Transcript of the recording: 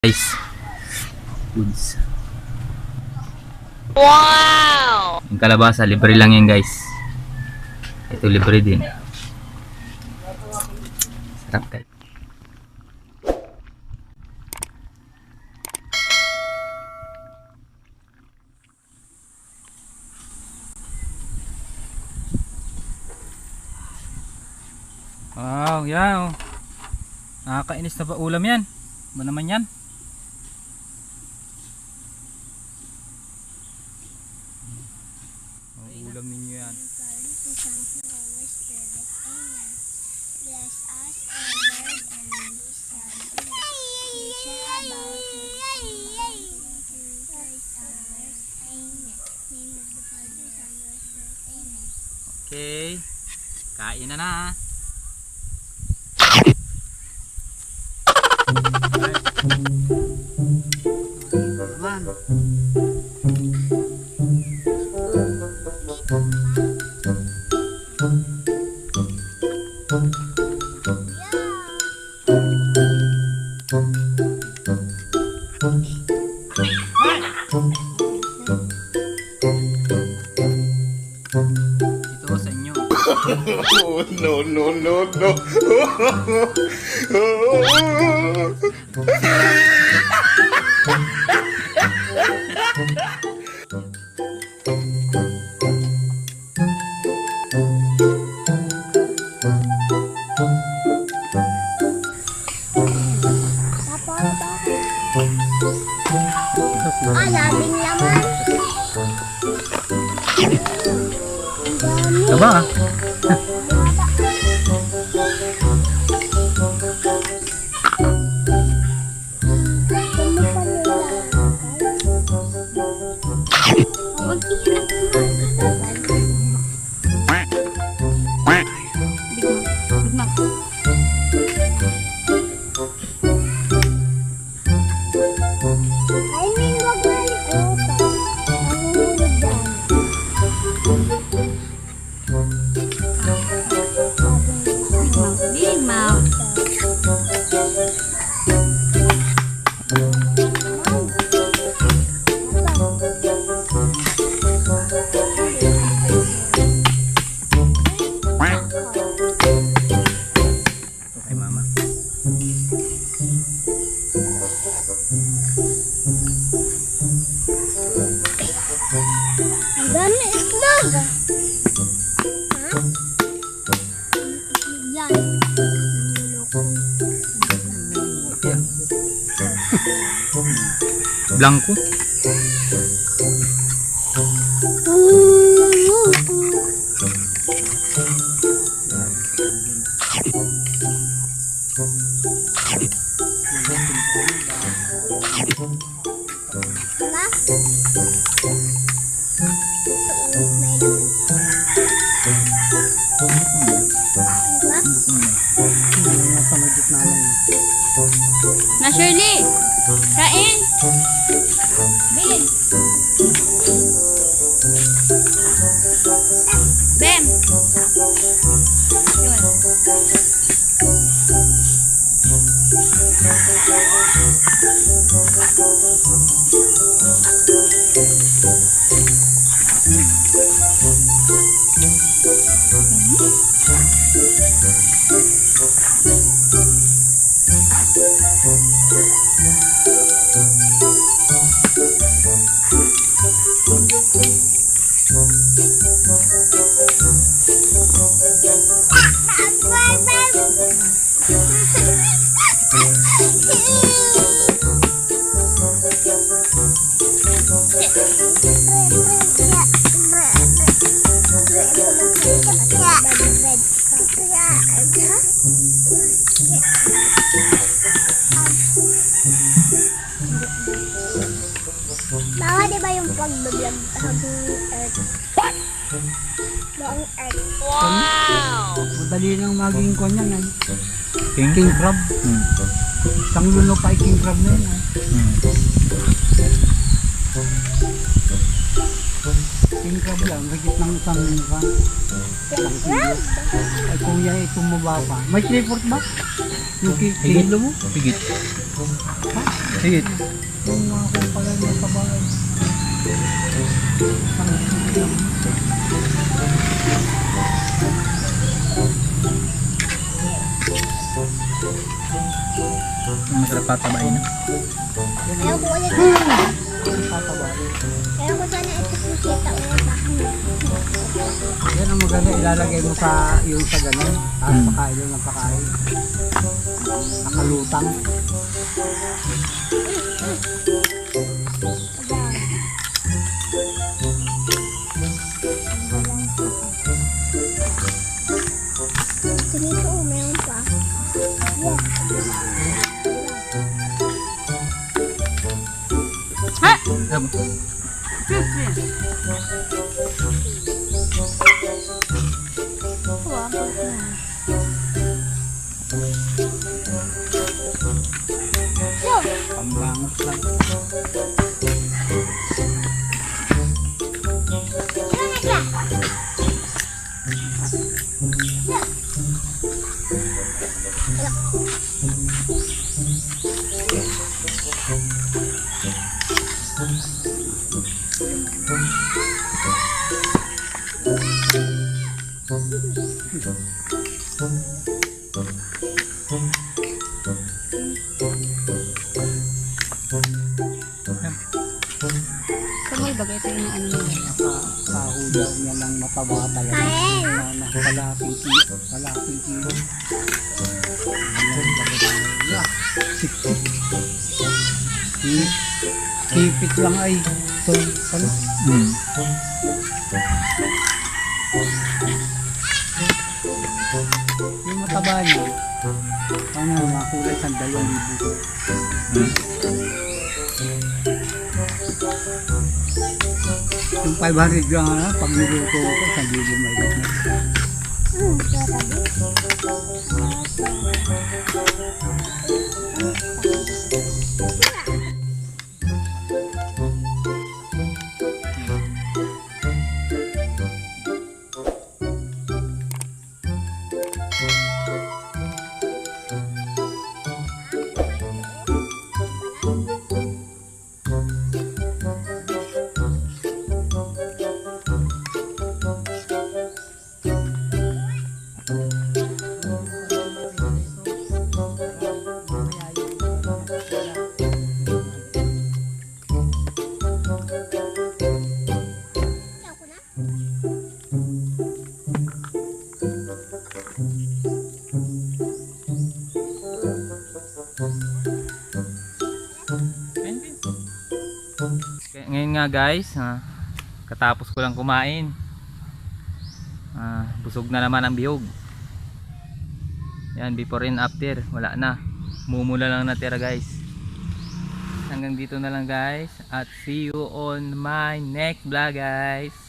Guys, goods. Wow! Yung kalabasa, libre lang yan guys. Ito libre din. Sarap guys. Wow, yeah. Nakakainis na ba ulam yan? Ba naman yan? Ulam ninyo yan. Okay, kain na na. Ito sa inyo. Oh, no, no, no, no. Daming laman. Aba. Okay, mama. Ang dami itlog. Ha? Yan. Yan. Blanco. Na Shirley! Kain! Bin! Bem! Yun. Bawa di ba yung pag-vlog habang earth? Buong earth. Wow! Madali nang maging konyan ay. King? King crab. Isang luno pa ay king crab na yun ay. King crab lang, higit ng isang kan. Crab. Ay kung yan ay tumaba pa. May report ba? Yung Higit. kilo mo? Higit. Higit. Yung mga kung pala yung kabahay. Masarap patabain na. Ayaw ko ulit. Ayaw ko sana ito kikita ulit sa akin. Yan ang maganda, ilalagay mo sa yung sa ganun. Tapos pakain lang ng pakain. Nakalutang. Sinito, meron pa. Ha? Alam mo. Pambangot lang. Kamoy bagay ito yung ano mo. Nakahudaw niya ng mataba talaga. Kain. Na kalaping kilo. Kalaping kilo. Yeah. Sik-sik. Kipit lang ay. So, ano? Yung mataba niya. Ano, makulay sa 2,000. Yung 500 gram na, pag niluto ko, 1,000 may ito. Ngayon nga guys, katapos ko lang kumain. Busog na naman ang bihog. Yan, before and after, wala na. Mumula lang natira guys. Hanggang dito na lang guys. At see you on my next vlog guys.